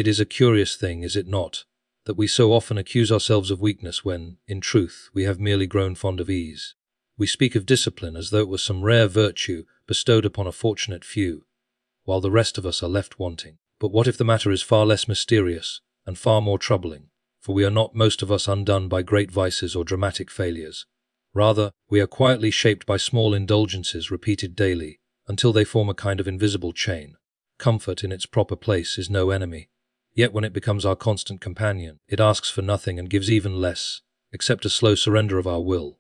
It is a curious thing, is it not, that we so often accuse ourselves of weakness when, in truth, we have merely grown fond of ease. We speak of discipline as though it was some rare virtue bestowed upon a fortunate few, while the rest of us are left wanting. But what if the matter is far less mysterious and far more troubling? For we are not, most of us, undone by great vices or dramatic failures. Rather, we are quietly shaped by small indulgences repeated daily, until they form a kind of invisible chain. Comfort in its proper place is no enemy. Yet when it becomes our constant companion, it asks for nothing and gives even less, except a slow surrender of our will.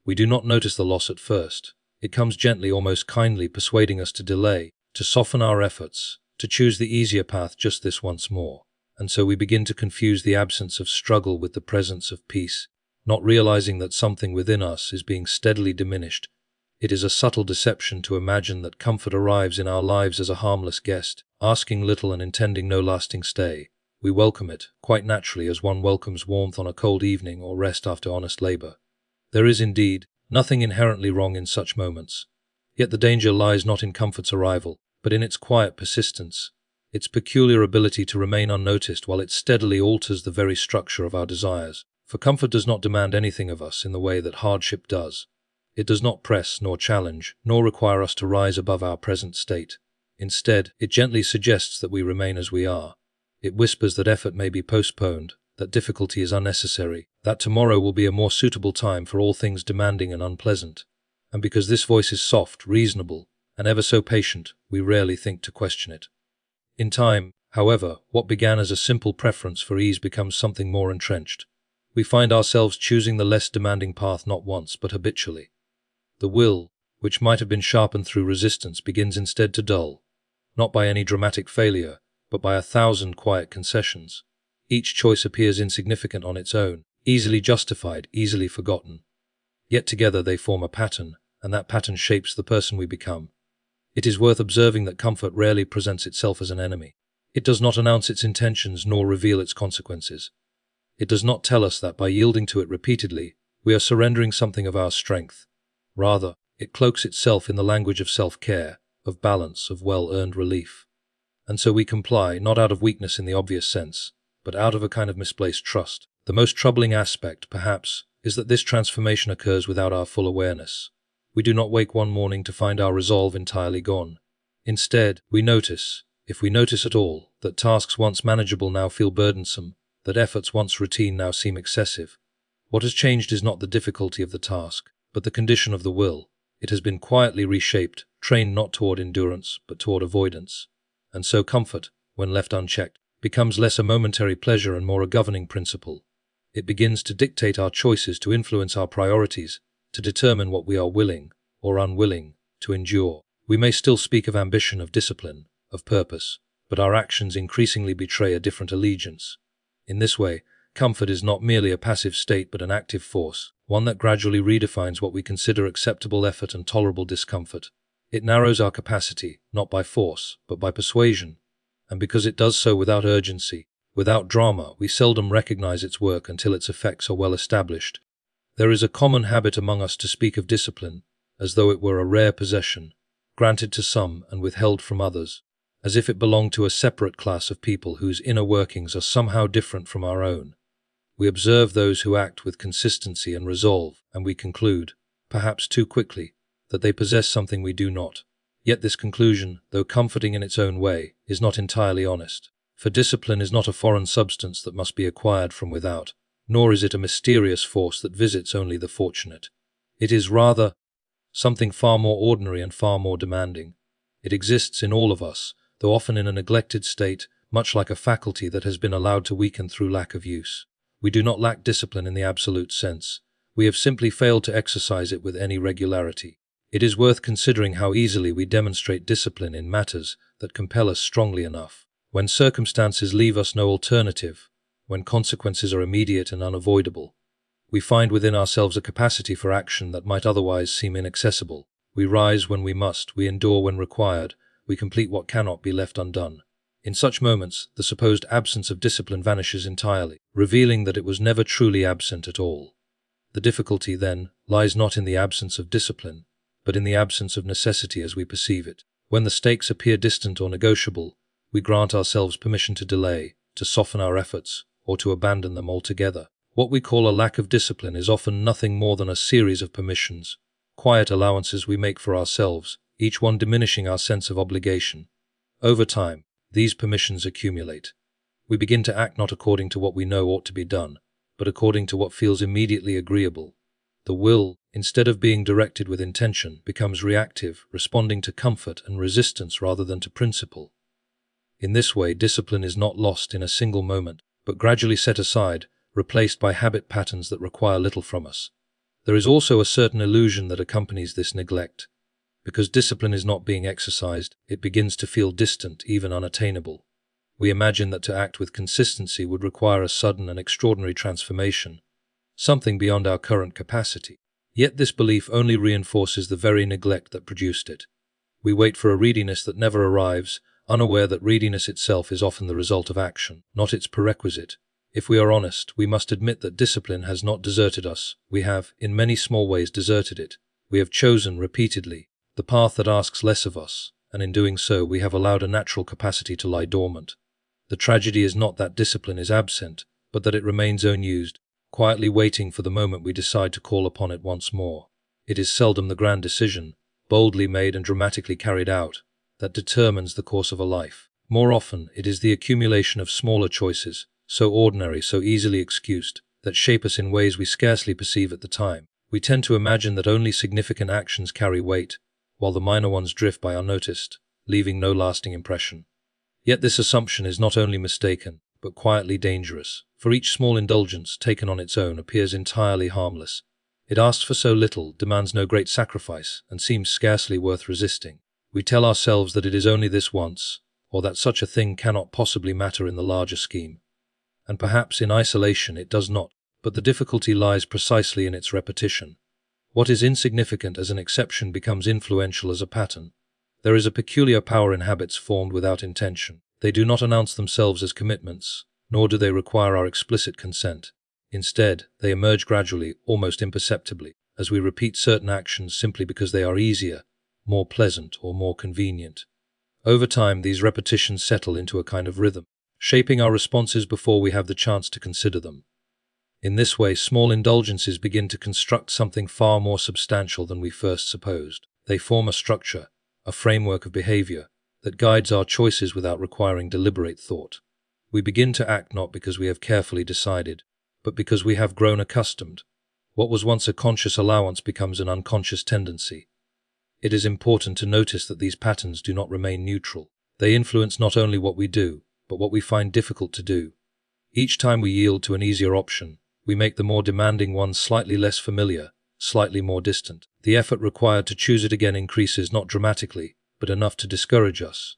We do not notice the loss at first. It comes gently, almost kindly, persuading us to delay, to soften our efforts, to choose the easier path just this once more. And so we begin to confuse the absence of struggle with the presence of peace, not realizing that something within us is being steadily diminished. It is a subtle deception to imagine that comfort arrives in our lives as a harmless guest, asking little and intending no lasting stay. We welcome it, quite naturally, as one welcomes warmth on a cold evening or rest after honest labor. There is, indeed, nothing inherently wrong in such moments. Yet the danger lies not in comfort's arrival, but in its quiet persistence, its peculiar ability to remain unnoticed while it steadily alters the very structure of our desires. For comfort does not demand anything of us in the way that hardship does. It does not press, nor challenge, nor require us to rise above our present state. Instead, it gently suggests that we remain as we are. It whispers that effort may be postponed, that difficulty is unnecessary, that tomorrow will be a more suitable time for all things demanding and unpleasant. And because this voice is soft, reasonable, and ever so patient, we rarely think to question it. In time, however, what began as a simple preference for ease becomes something more entrenched. We find ourselves choosing the less demanding path not once but habitually. The will, which might have been sharpened through resistance, begins instead to dull, not by any dramatic failure, but by 1,000 quiet concessions. Each choice appears insignificant on its own, easily justified, easily forgotten. Yet together they form a pattern, and that pattern shapes the person we become. It is worth observing that comfort rarely presents itself as an enemy. It does not announce its intentions nor reveal its consequences. It does not tell us that by yielding to it repeatedly, we are surrendering something of our strength. Rather, it cloaks itself in the language of self-care, of balance, of well-earned relief. And so we comply, not out of weakness in the obvious sense, but out of a kind of misplaced trust. The most troubling aspect, perhaps, is that this transformation occurs without our full awareness. We do not wake one morning to find our resolve entirely gone. Instead, we notice, if we notice at all, that tasks once manageable now feel burdensome, that efforts once routine now seem excessive. What has changed is not the difficulty of the task, but the condition of the will. It has been quietly reshaped, trained not toward endurance, but toward avoidance. And so comfort, when left unchecked, becomes less a momentary pleasure and more a governing principle. It begins to dictate our choices, to influence our priorities, to determine what we are willing, or unwilling, to endure. We may still speak of ambition, of discipline, of purpose, but our actions increasingly betray a different allegiance. In this way, comfort is not merely a passive state but an active force, one that gradually redefines what we consider acceptable effort and tolerable discomfort. It narrows our capacity, not by force, but by persuasion. And because it does so without urgency, without drama, we seldom recognize its work until its effects are well established. There is a common habit among us to speak of discipline as though it were a rare possession, granted to some and withheld from others, as if it belonged to a separate class of people whose inner workings are somehow different from our own. We observe those who act with consistency and resolve, and we conclude, perhaps too quickly, that they possess something we do not. Yet this conclusion, though comforting in its own way, is not entirely honest. For discipline is not a foreign substance that must be acquired from without, nor is it a mysterious force that visits only the fortunate. It is rather something far more ordinary and far more demanding. It exists in all of us, though often in a neglected state, much like a faculty that has been allowed to weaken through lack of use. We do not lack discipline in the absolute sense. We have simply failed to exercise it with any regularity. It is worth considering how easily we demonstrate discipline in matters that compel us strongly enough. When circumstances leave us no alternative, when consequences are immediate and unavoidable, we find within ourselves a capacity for action that might otherwise seem inaccessible. We rise when we must, we endure when required, we complete what cannot be left undone. In such moments, the supposed absence of discipline vanishes entirely, revealing that it was never truly absent at all. The difficulty, then, lies not in the absence of discipline, but in the absence of necessity as we perceive it. When the stakes appear distant or negotiable, we grant ourselves permission to delay, to soften our efforts, or to abandon them altogether. What we call a lack of discipline is often nothing more than a series of permissions, quiet allowances we make for ourselves, each one diminishing our sense of obligation. Over time, these permissions accumulate. We begin to act not according to what we know ought to be done, but according to what feels immediately agreeable. The will, instead of being directed with intention, becomes reactive, responding to comfort and resistance rather than to principle. In this way, discipline is not lost in a single moment, but gradually set aside, replaced by habit patterns that require little from us. There is also a certain illusion that accompanies this neglect. Because discipline is not being exercised, it begins to feel distant, even unattainable. We imagine that to act with consistency would require a sudden and extraordinary transformation, something beyond our current capacity. Yet this belief only reinforces the very neglect that produced it. We wait for a readiness that never arrives, unaware that readiness itself is often the result of action, not its prerequisite. If we are honest, we must admit that discipline has not deserted us. We have, in many small ways, deserted it. We have chosen, repeatedly, the path that asks less of us, and in doing so we have allowed a natural capacity to lie dormant. The tragedy is not that discipline is absent, but that it remains unused, quietly waiting for the moment we decide to call upon it once more. It is seldom the grand decision, boldly made and dramatically carried out, that determines the course of a life. More often, it is the accumulation of smaller choices, so ordinary, so easily excused, that shape us in ways we scarcely perceive at the time. We tend to imagine that only significant actions carry weight, while the minor ones drift by unnoticed, leaving no lasting impression. Yet this assumption is not only mistaken, but quietly dangerous, for each small indulgence taken on its own appears entirely harmless. It asks for so little, demands no great sacrifice, and seems scarcely worth resisting. We tell ourselves that it is only this once, or that such a thing cannot possibly matter in the larger scheme. And perhaps in isolation it does not, but the difficulty lies precisely in its repetition. What is insignificant as an exception becomes influential as a pattern. There is a peculiar power in habits formed without intention. They do not announce themselves as commitments, nor do they require our explicit consent. Instead, they emerge gradually, almost imperceptibly, as we repeat certain actions simply because they are easier, more pleasant, or more convenient. Over time, these repetitions settle into a kind of rhythm, shaping our responses before we have the chance to consider them. In this way, small indulgences begin to construct something far more substantial than we first supposed. They form a structure, a framework of behavior, that guides our choices without requiring deliberate thought. We begin to act not because we have carefully decided, but because we have grown accustomed. What was once a conscious allowance becomes an unconscious tendency. It is important to notice that these patterns do not remain neutral. They influence not only what we do, but what we find difficult to do. Each time we yield to an easier option, we make the more demanding one slightly less familiar, slightly more distant. The effort required to choose it again increases not dramatically, but enough to discourage us.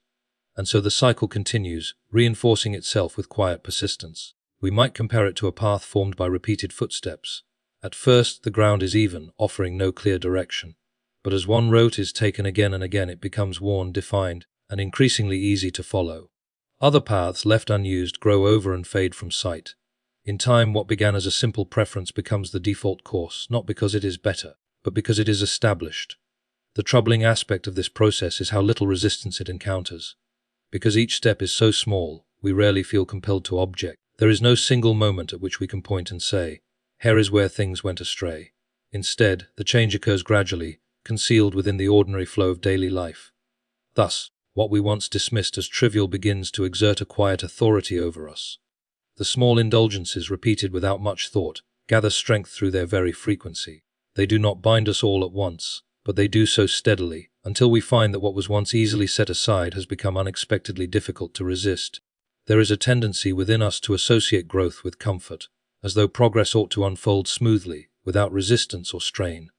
And so the cycle continues, reinforcing itself with quiet persistence. We might compare it to a path formed by repeated footsteps. At first, the ground is even, offering no clear direction. But as one route is taken again and again, it becomes worn, defined, and increasingly easy to follow. Other paths, left unused, grow over and fade from sight. In time, what began as a simple preference becomes the default course, not because it is better, but because it is established. The troubling aspect of this process is how little resistance it encounters. Because each step is so small, we rarely feel compelled to object. There is no single moment at which we can point and say, "Here is where things went astray." Instead, the change occurs gradually, concealed within the ordinary flow of daily life. Thus, what we once dismissed as trivial begins to exert a quiet authority over us. The small indulgences, repeated without much thought, gather strength through their very frequency. They do not bind us all at once, but they do so steadily, until we find that what was once easily set aside has become unexpectedly difficult to resist. There is a tendency within us to associate growth with comfort, as though progress ought to unfold smoothly, without resistance or strain.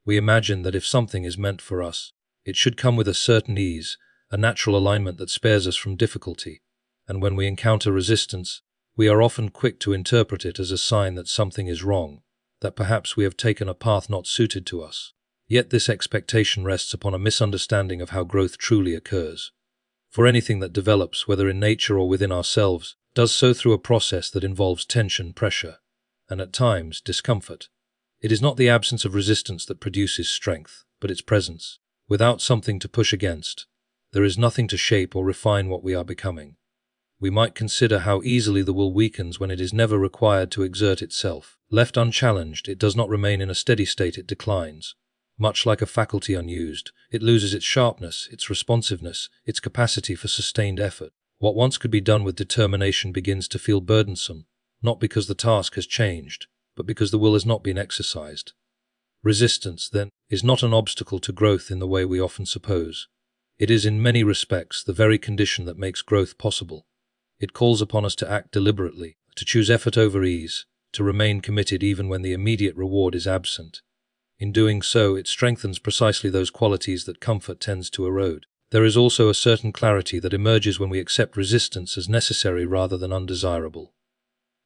We imagine that if something is meant for us, it should come with a certain ease, a natural alignment that spares us from difficulty, and when we encounter resistance, we are often quick to interpret it as a sign that something is wrong, that perhaps we have taken a path not suited to us. Yet this expectation rests upon a misunderstanding of how growth truly occurs. For anything that develops, whether in nature or within ourselves, does so through a process that involves tension, pressure, and at times, discomfort. It is not the absence of resistance that produces strength, but its presence. Without something to push against, there is nothing to shape or refine what we are becoming. We might consider how easily the will weakens when it is never required to exert itself. Left unchallenged, it does not remain in a steady state, it declines. Much like a faculty unused, it loses its sharpness, its responsiveness, its capacity for sustained effort. What once could be done with determination begins to feel burdensome, not because the task has changed, but because the will has not been exercised. Resistance, then, is not an obstacle to growth in the way we often suppose. It is in many respects the very condition that makes growth possible. It calls upon us to act deliberately, to choose effort over ease, to remain committed even when the immediate reward is absent. In doing so, it strengthens precisely those qualities that comfort tends to erode. There is also a certain clarity that emerges when we accept resistance as necessary rather than undesirable.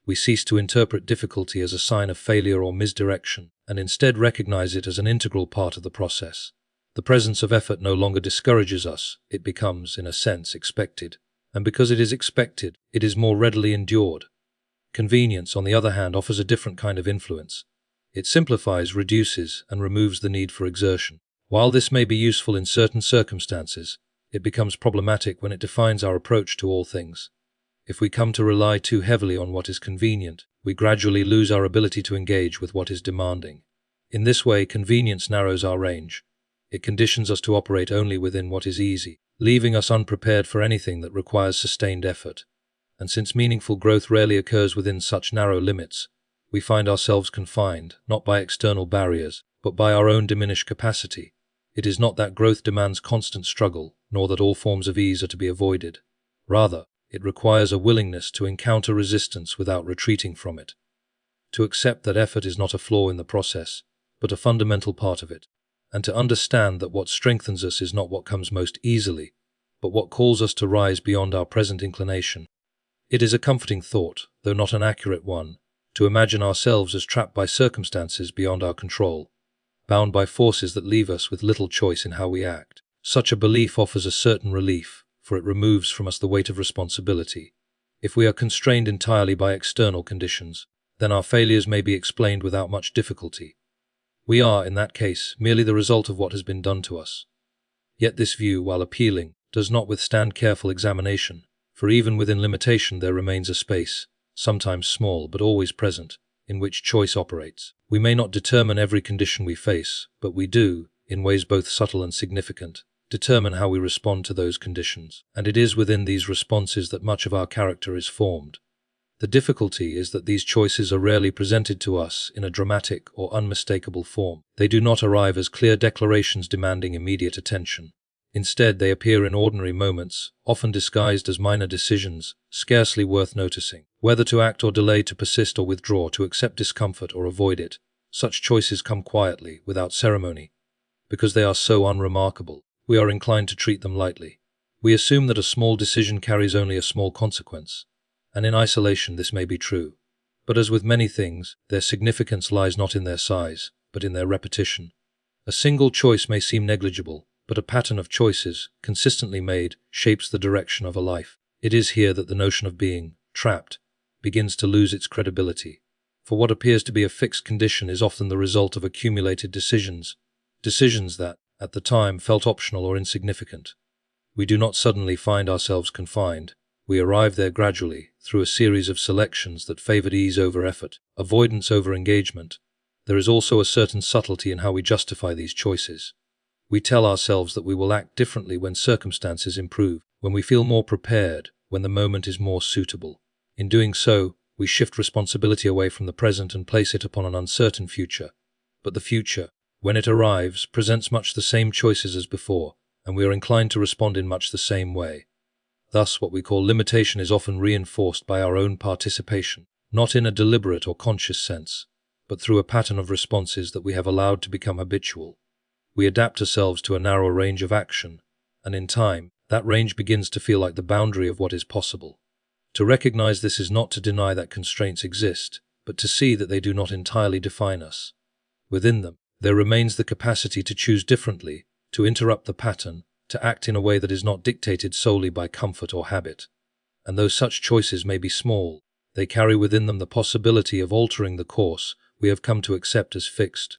We cease to interpret difficulty as a sign of failure or misdirection, and instead recognize it as an integral part of the process. The presence of effort no longer discourages us, it becomes, in a sense, expected. And because it is expected, it is more readily endured. Convenience, on the other hand, offers a different kind of influence. It simplifies, reduces, and removes the need for exertion. While this may be useful in certain circumstances, it becomes problematic when it defines our approach to all things. If we come to rely too heavily on what is convenient, we gradually lose our ability to engage with what is demanding. In this way, convenience narrows our range. It conditions us to operate only within what is easy, leaving us unprepared for anything that requires sustained effort. And since meaningful growth rarely occurs within such narrow limits, we find ourselves confined, not by external barriers, but by our own diminished capacity. It is not that growth demands constant struggle, nor that all forms of ease are to be avoided. Rather, it requires a willingness to encounter resistance without retreating from it. To accept that effort is not a flaw in the process, but a fundamental part of it, and to understand that what strengthens us is not what comes most easily, but what calls us to rise beyond our present inclination. It is a comforting thought, though not an accurate one, to imagine ourselves as trapped by circumstances beyond our control, bound by forces that leave us with little choice in how we act. Such a belief offers a certain relief, for it removes from us the weight of responsibility. If we are constrained entirely by external conditions, then our failures may be explained without much difficulty. We are, in that case, merely the result of what has been done to us. Yet this view, while appealing, does not withstand careful examination, for even within limitation there remains a space, sometimes small but always present, in which choice operates. We may not determine every condition we face, but we do, in ways both subtle and significant, determine how we respond to those conditions, and it is within these responses that much of our character is formed. The difficulty is that these choices are rarely presented to us in a dramatic or unmistakable form. They do not arrive as clear declarations demanding immediate attention. Instead, they appear in ordinary moments, often disguised as minor decisions, scarcely worth noticing. Whether to act or delay, to persist or withdraw, to accept discomfort or avoid it, such choices come quietly, without ceremony. Because they are so unremarkable, we are inclined to treat them lightly. We assume that a small decision carries only a small consequence, and in isolation this may be true. But as with many things, their significance lies not in their size, but in their repetition. A single choice may seem negligible, but a pattern of choices, consistently made, shapes the direction of a life. It is here that the notion of being trapped begins to lose its credibility. For what appears to be a fixed condition is often the result of accumulated decisions that, at the time, felt optional or insignificant. We do not suddenly find ourselves confined. We arrive there gradually, through a series of selections that favored ease over effort, avoidance over engagement. There is also a certain subtlety in how we justify these choices. We tell ourselves that we will act differently when circumstances improve, when we feel more prepared, when the moment is more suitable. In doing so, we shift responsibility away from the present and place it upon an uncertain future. But the future, when it arrives, presents much the same choices as before, and we are inclined to respond in much the same way. Thus, what we call limitation is often reinforced by our own participation, not in a deliberate or conscious sense, but through a pattern of responses that we have allowed to become habitual. We adapt ourselves to a narrower range of action, and in time, that range begins to feel like the boundary of what is possible. To recognize this is not to deny that constraints exist, but to see that they do not entirely define us. Within them, there remains the capacity to choose differently, to interrupt the pattern, to act in a way that is not dictated solely by comfort or habit. And though such choices may be small, they carry within them the possibility of altering the course we have come to accept as fixed.